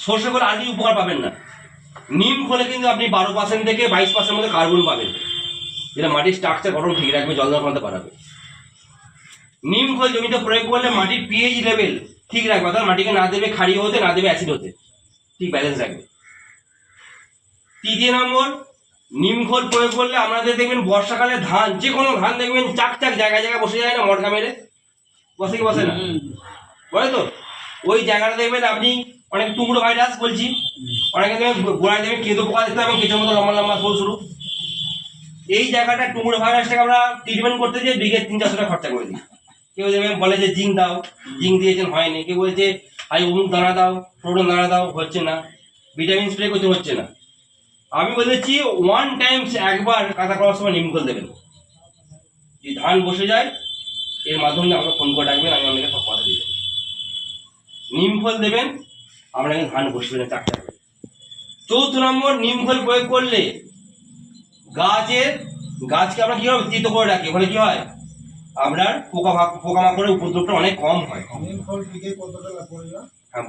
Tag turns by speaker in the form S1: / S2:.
S1: সর্ষে খোল আর কিছু উপকার পাবেন না। নিম খোলে কিন্তু আপনি 12% থেকে 22% মধ্যে কার্বন পাবেন, যেটা মাটির স্ট্রাকচার গঠন ঠিক রাখবে, জল দেওয়ার ক্ষমতা বাড়াবে। নিম খোল জমিতে প্রয়োগ করলে মাটির পিএইচ লেভেল ঠিক রাখবে, অর্থাৎ মাটিকে না দেবে ক্ষারীয় হতে, না দেবে অ্যাসিড হতে, ঠিক ব্যালেন্স রাখবে। তৃতীয় নম্বর, নিম খোল প্রয়োগ করলে আমাদের দেখবেন বর্ষাকালে ধান, যে কোনো ধান দেখবেন চাক চাক জায়গায় জায়গায় বসে যায় না, মটকা মেরে বসে কি বসে না, বলে তো ওই জায়গাটা দেখবেন আপনি অনেক টুকরো ভাইরাস বলছি, অনেকে দেখবেন গোড়ায় দেখবেন কেঁদো পোকা দেখতে পাবেন, কেঁচোর মতো লম্বা লম্বা ফুল শুরু। এই জায়গাটা টুকরো ভাইরাসটাকে আমরা ট্রিটমেন্ট করতে যেয়ে বিঘে 300-400 টাকা খরচা করে দিই। কেউ দেখবেন বলে যে জিঙ্ক দাও, জিঙ্ক দিয়েছেন হয়নি, কেউ বলছে আই অমুক দানা দাও, প্রোটন দানা দাও, হচ্ছে না, ভিটামিন স্প্রে করতে হচ্ছে না। আমি বলেছি ওয়ান টাইমস, একবার কাঁচা করার সময় নিম খোল দেবেন, যদি ধান বসে যায় এর মাধ্যমে আমাকে ফোন করে ডাকবেন, আমি আপনাকে সব কথা দিয়ে দেবো। নিম খোল দেবেন, আমরা কিন্তু ধান বসবে না চাকটা করে। চৌথ নম্বর, নিম খোল প্রয়োগ করলে গাছকে আমরা কি হবে তিত করে রাখি, ফলে কি হয় আপনার পোকামাকড়ের উপদ্রবটা অনেক কম হয়।
S2: নিম খোল বিঘে কত টাকা পড়বে?